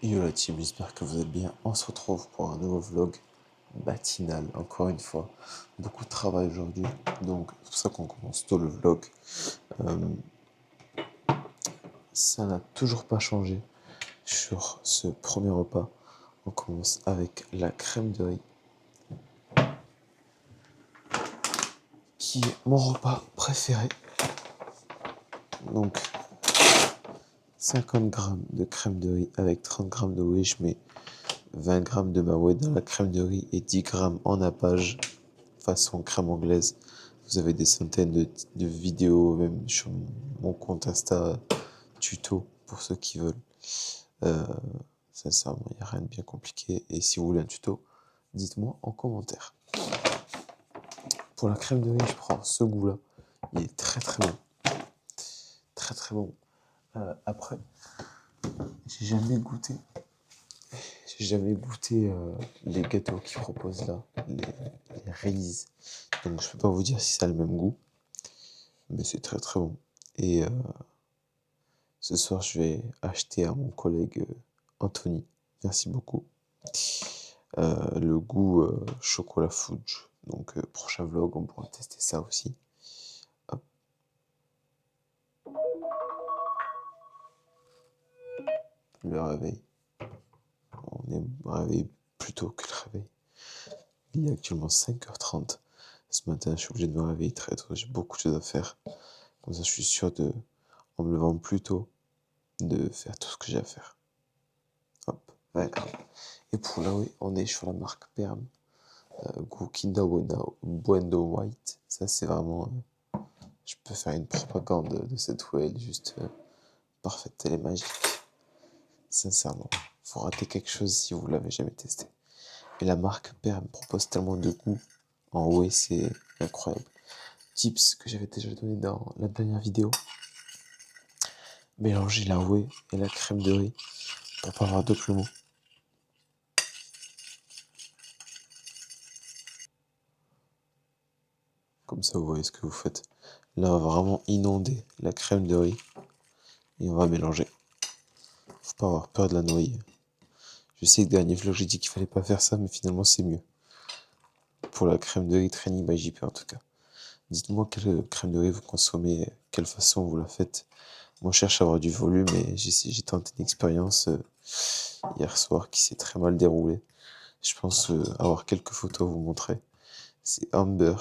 Yo la team, j'espère que vous allez bien. On se retrouve pour un nouveau vlog matinal, encore une fois. Beaucoup de travail aujourd'hui, donc c'est pour ça qu'on commence tôt le vlog. Ça n'a toujours pas changé sur ce premier repas. On commence avec la crème de riz, qui est mon repas préféré. Donc 50 grammes de crème de riz avec 30 grammes de riz, je mets 20 grammes de maouet dans la crème de riz et 10 grammes en nappage façon crème anglaise. Vous avez des centaines de vidéos, même sur mon compte Insta, tuto pour ceux qui veulent. Sincèrement, il n'y a rien de bien compliqué. Et si vous voulez un tuto, dites-moi en commentaire. Pour la crème de riz, je prends ce goût-là. Il est très très bon. Très très bon. Après, j'ai jamais goûté. J'ai jamais goûté les gâteaux qu'ils proposent là, les Reese. Donc je peux pas vous dire si ça a le même goût, mais c'est très très bon. Et ce soir, je vais acheter à mon collègue Anthony, merci beaucoup, le goût chocolat fudge. Donc prochain vlog, on pourra tester ça aussi. Hop. Le réveil. On est réveillé plus tôt que le réveil. Il est actuellement 5h30. Ce matin, je suis obligé de me réveiller très tôt. J'ai beaucoup de choses à faire. Comme ça, je suis sûr de, en me levant plus tôt, de faire tout ce que j'ai à faire. Hop. Ouais. Et pour là, oui, on est sur la marque Perm. Goût Kinder Bueno White. Ça, c'est vraiment... je peux faire une propagande de cette whey. Elle est juste parfaite. Elle est magique. Sincèrement. Faut rater quelque chose si vous l'avez jamais testé. Et la marque Perm propose tellement de goûts en whey, c'est incroyable. Tips que j'avais déjà donné dans la dernière vidéo. Mélanger la whey et la crème de riz pour pas avoir d'autres mots. Comme ça, vous voyez ce que vous faites. Là, on va vraiment inonder la crème de riz et on va mélanger. Faut pas avoir peur de la noyer. Je sais que dernier vlog, j'ai dit qu'il fallait pas faire ça, mais finalement, c'est mieux. Pour la crème de riz Training by JP en tout cas. Dites-moi quelle crème de riz vous consommez, quelle façon vous la faites. Moi, je cherche à avoir du volume et j'ai tenté une expérience hier soir qui s'est très mal déroulée. Je pense avoir quelques photos à vous montrer. C'est Amber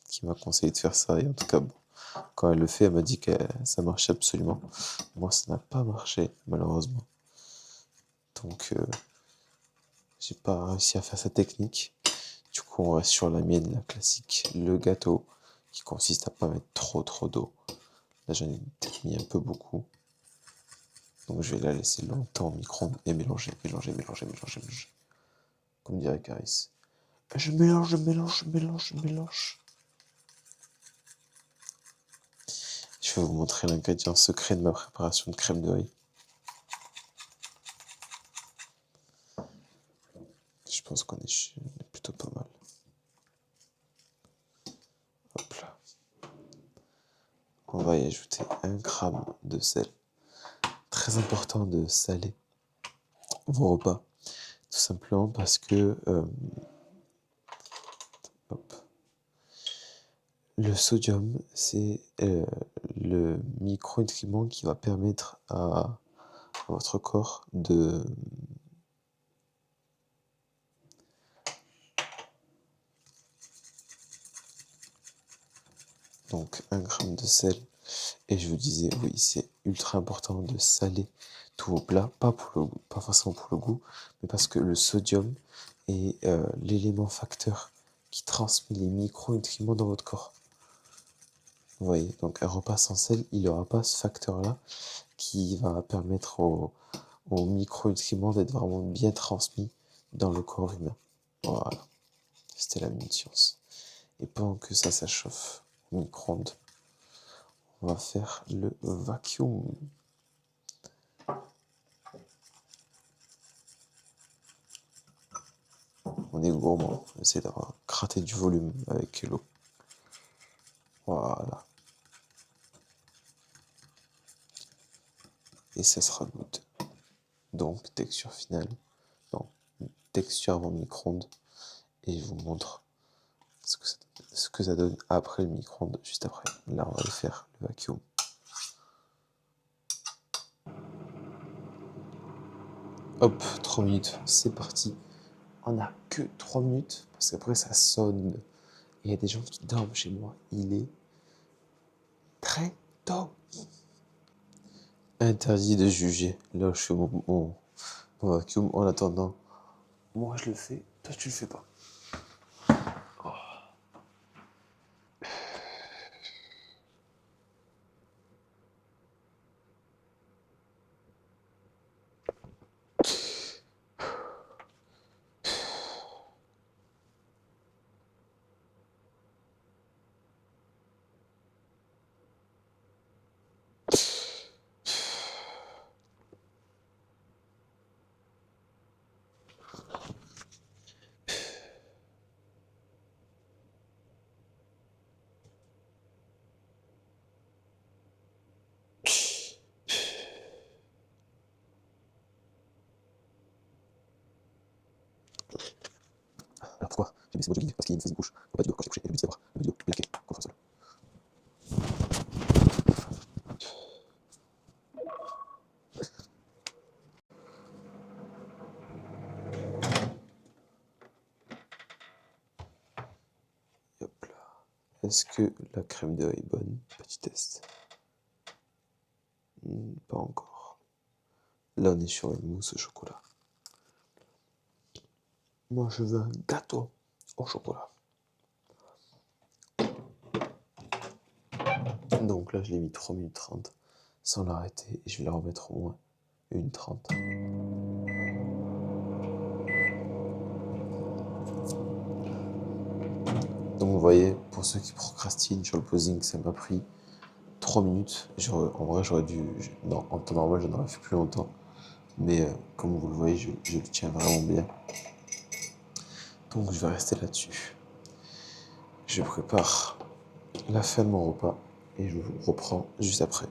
qui m'a conseillé de faire ça et en tout cas, bon, quand elle le fait, elle m'a dit que ça marchait absolument. Moi, ça n'a pas marché, malheureusement. Donc, j'ai pas réussi à faire sa technique. Du coup, on reste sur la mienne, la classique, le gâteau, qui consiste à pas mettre trop d'eau. Là, j'en ai peut-être mis un peu beaucoup. Donc, je vais la laisser longtemps au micro-ondes et mélanger. Comme dirait Caris. Je mélange. Je vais vous montrer l'ingrédient secret de ma préparation de crème de riz. Je pense qu'on est plutôt pas mal. Hop là. On va y ajouter 1 gramme de sel. Très important de saler vos repas. Tout simplement parce que le sodium, c'est le micronutriment qui va permettre à votre corps de donc 1 gramme de sel. Et je vous disais, oui, c'est ultra important de saler tous vos plats, pas forcément pour le goût, mais parce que le sodium est l'élément facteur qui transmet les micronutriments dans votre corps. Vous voyez, donc un repas sans sel, il n'aura pas ce facteur-là qui va permettre aux micronutriments d'être vraiment bien transmis dans le corps humain. Voilà, c'était la minute science. Et pendant que ça chauffe au micro-ondes, on va faire le vacuum. On est gourmand, on essaie d'avoir gratté du volume avec l'eau. Voilà. Et ça sera good. donc texture finale, non, texture avant le micro-ondes, et je vous montre ce que ça donne après le micro-ondes, juste après. Là, on va le faire, le vacuum. Hop, 3 minutes, c'est parti. On n'a que 3 minutes, parce qu'après ça sonne. Il y a des gens qui dorment chez moi. Il est très tôt. Interdit de juger. Là, je fais mon vacuum. En attendant, moi je le fais, toi tu le fais pas. Alors pourquoi j'ai baissé mon jogging? Parce qu'il y a une fausse couche. Faut pas du tout, quand j'ai couché, et le but c'est d'avoir le milieu plaqué contre le sol. Hop là. Est-ce que la crème de est bonne? Petit test. Pas encore. Là, on est sur une mousse au chocolat. Moi, je veux un gâteau au chocolat. Donc là, je l'ai mis 3 minutes 30 sans l'arrêter et je vais la remettre au moins 1 30. Donc vous voyez, pour ceux qui procrastinent sur le posing, ça m'a pris 3 minutes. En vrai, j'aurais dû... Non, en temps normal, j'en aurais fait plus longtemps. Mais comme vous le voyez, je le tiens vraiment bien. Donc je vais rester là-dessus. Je prépare la fin de mon repas et je vous reprends juste après.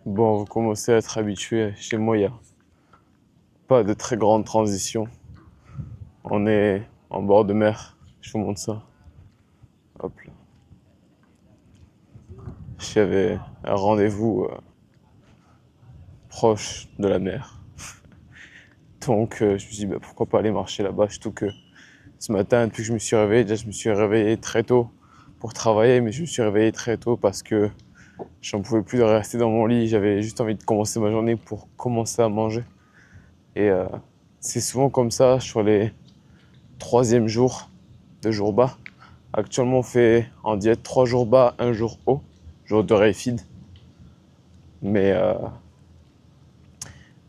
Bon, vous commencez à être habitué. Chez moi, il n'y a pas de très grande transition. On est en bord de mer. Je vous montre ça. Hop là. J'avais un rendez-vous proche de la mer. Donc je me suis dit, bah, pourquoi pas aller marcher là-bas. Surtout que ce matin, depuis que je me suis réveillé, déjà je me suis réveillé très tôt pour travailler, mais je me suis réveillé très tôt parce que j'en pouvais plus de rester dans mon lit. J'avais juste envie de commencer ma journée pour commencer à manger. Et c'est souvent comme ça sur les 3e jours de jour bas. Actuellement, on fait en diète 3 jours bas, 1 jour haut, jour de refeed. Mais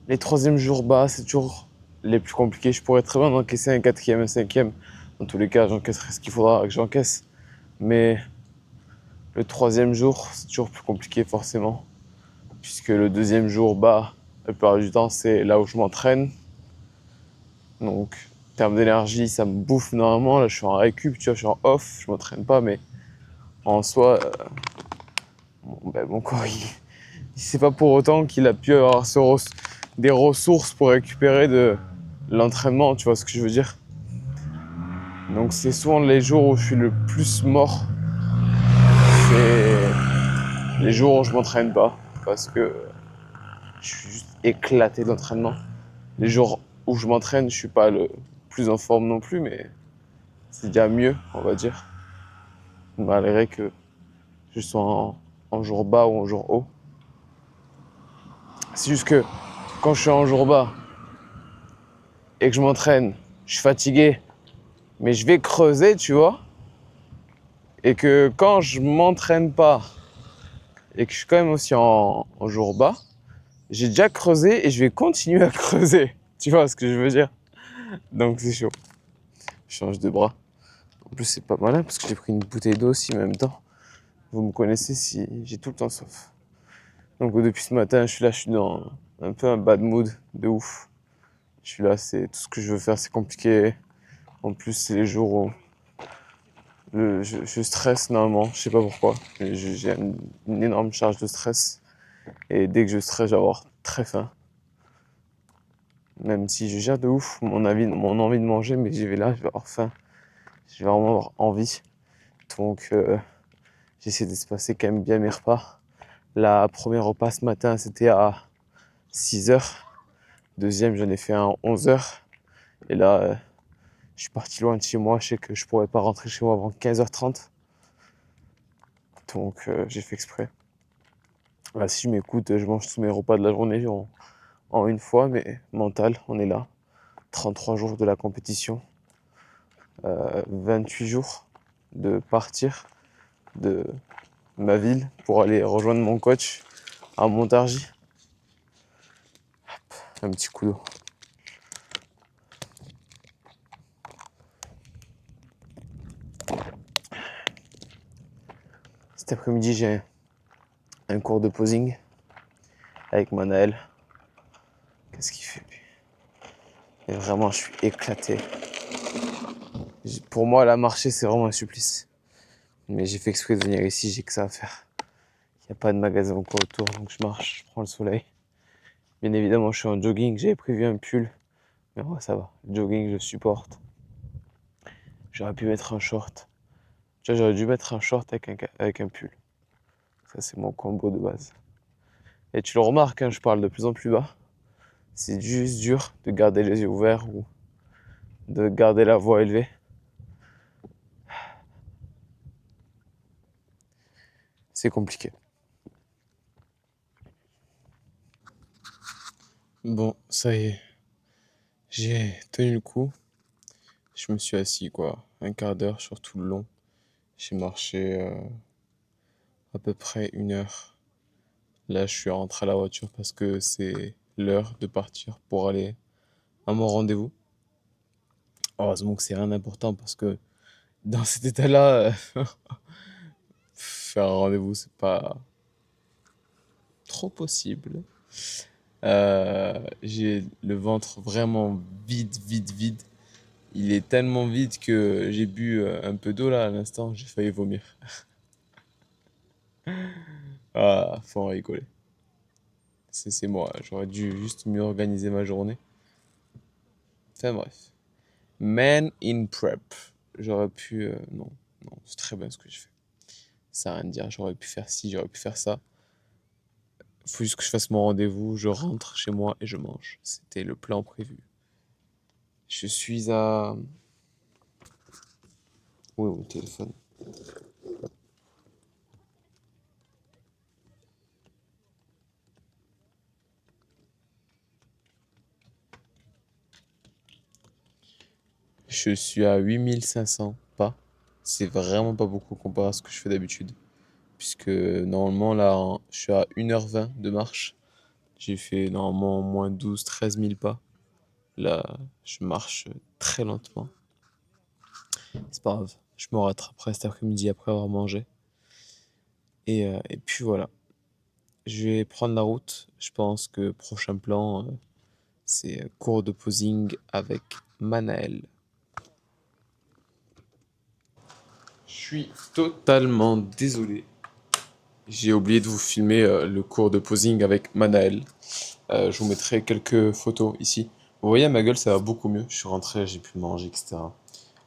les 3e jours bas, c'est toujours les plus compliqués. Je pourrais très bien encaisser un 4e, un 5e. Dans tous les cas, j'encaisserai ce qu'il faudra que j'encaisse. Mais le 3e jour, c'est toujours plus compliqué forcément. Puisque le 2e jour bas, la plupart du temps, c'est là où je m'entraîne. Donc, en termes d'énergie, ça me bouffe normalement. Là, je suis en récup, tu vois, je suis en off, je m'entraîne pas, mais en soi, mon corps, c'est pas pour autant qu'il a pu avoir des ressources pour récupérer de l'entraînement, tu vois ce que je veux dire. Donc, c'est souvent les jours où je suis le plus mort. C'est les jours où je m'entraîne pas, parce que je suis juste éclaté d'entraînement. Les jours où je m'entraîne, je suis pas le plus en forme non plus, mais c'est déjà mieux, on va dire. Malgré que je sois en jour bas ou en jour haut. C'est juste que quand je suis en jour bas et que je m'entraîne, je suis fatigué, mais je vais creuser, tu vois. Et que quand je m'entraîne pas et que je suis quand même aussi en jour bas, j'ai déjà creusé et je vais continuer à creuser. Tu vois ce que je veux dire? Donc c'est chaud. Je change de bras. En plus, c'est pas malin parce que j'ai pris une bouteille d'eau aussi en même temps. Vous me connaissez si j'ai tout le temps soif. Donc depuis ce matin, je suis dans un peu un bad mood de ouf. Je suis là, c'est tout ce que je veux faire, c'est compliqué. En plus, c'est les jours où je stresse normalement, je sais pas pourquoi. J'ai une énorme charge de stress. Et dès que je stresse, je vais avoir très faim. Même si je gère de ouf mon envie de manger, mais j'y vais là, je vais avoir faim. Je vais vraiment avoir envie. Donc j'essaie d'espacer quand même bien mes repas. La première repas ce matin, c'était à 6 heures. Deuxième, j'en ai fait un à 11 heures. Et là, je suis parti loin de chez moi. Je sais que je pourrais pas rentrer chez moi avant 15h30. Donc j'ai fait exprès. Là, si je m'écoute, je mange tous mes repas de la journée en une fois, mais mental, on est là. 33 jours de la compétition. 28 jours de partir de ma ville pour aller rejoindre mon coach à Montargis. Un petit coup d'eau. Cet après-midi, j'ai un cours de posing avec Manaël. Qu'est-ce qu'il fait lui? Et vraiment, je suis éclaté. Pour moi, la marcher, c'est vraiment un supplice. Mais j'ai fait exprès de venir ici, j'ai que ça à faire. Il n'y a pas de magasin ou quoi autour, donc je marche, je prends le soleil. Bien évidemment, je suis en jogging, j'avais prévu un pull. Mais ouais, ça va. Le jogging, je supporte. J'aurais pu mettre un short. Tu vois, j'aurais dû mettre un short avec un pull. Ça, c'est mon combo de base. Et tu le remarques, hein, je parle de plus en plus bas. C'est juste dur de garder les yeux ouverts ou de garder la voix élevée. C'est compliqué. Bon, ça y est. J'ai tenu le coup. Je me suis assis, quoi. Un quart d'heure sur tout le long. J'ai marché à peu près 1 heure. Là, je suis rentré à la voiture parce que c'est l'heure de partir pour aller à mon rendez-vous. Heureusement que c'est rien d'important parce que dans cet état-là, faire un rendez-vous, c'est pas trop possible. J'ai le ventre vraiment vide, vide, vide. Il est tellement vide que j'ai bu un peu d'eau là à l'instant, j'ai failli vomir. Ah, faut en rigoler. C'est moi, j'aurais dû juste mieux organiser ma journée. Enfin bref. Man in prep. J'aurais pu... non, non, c'est très bien ce que je fais. Ça n'a rien à dire, j'aurais pu faire ci, j'aurais pu faire ça. Faut juste que je fasse mon rendez-vous, je rentre chez moi et je mange. C'était le plan prévu. Je suis à... Où est mon téléphone? Je suis à 8500 pas. C'est vraiment pas beaucoup comparé à ce que je fais d'habitude. Puisque normalement là, je suis à 1h20 de marche. J'ai fait normalement moins 12 13 000 pas. Là, je marche très lentement. C'est pas grave. Je me rattraperai cet après-midi après avoir mangé. Et puis voilà. Je vais prendre la route. Je pense que prochain plan, c'est cours de posing avec Manaël. Je suis totalement désolé. J'ai oublié de vous filmer le cours de posing avec Manaël. Je vous mettrai quelques photos ici. Vous voyez, ma gueule, ça va beaucoup mieux. Je suis rentré, j'ai pu manger, etc.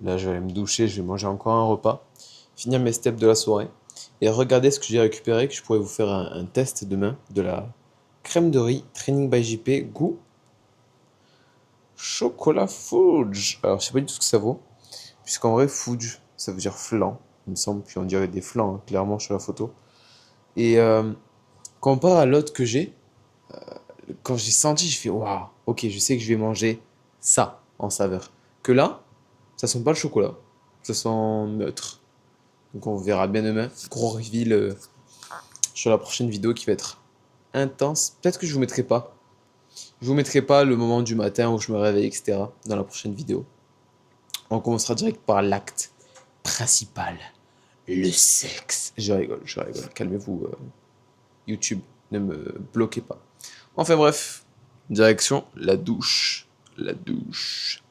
Là, je vais aller me doucher, je vais manger encore un repas, finir mes steps de la soirée et regarder ce que j'ai récupéré, que je pourrais vous faire un test demain de la crème de riz Training by JP goût chocolat fudge. Alors, je sais pas du tout ce que ça vaut, puisqu'en vrai, fudge, ça veut dire flan, il me semble, puis on dirait des flans, hein, clairement, sur la photo. Et comparé à l'autre que j'ai, quand j'ai senti, j'ai fait waouh, ok, je sais que je vais manger ça. en saveur. Que là, ça sent pas le chocolat. Ça sent neutre. Donc on verra bien demain. Gros reveal sur la prochaine vidéo qui va être intense. Peut-être que je vous mettrai pas. Je vous mettrai pas le moment du matin où je me réveille, etc. dans la prochaine vidéo. On commencera direct par l'acte principal. Le sexe. Je rigole, je rigole. Calmez-vous, YouTube. Ne me bloquez pas. Enfin bref. Direction la douche. La douche.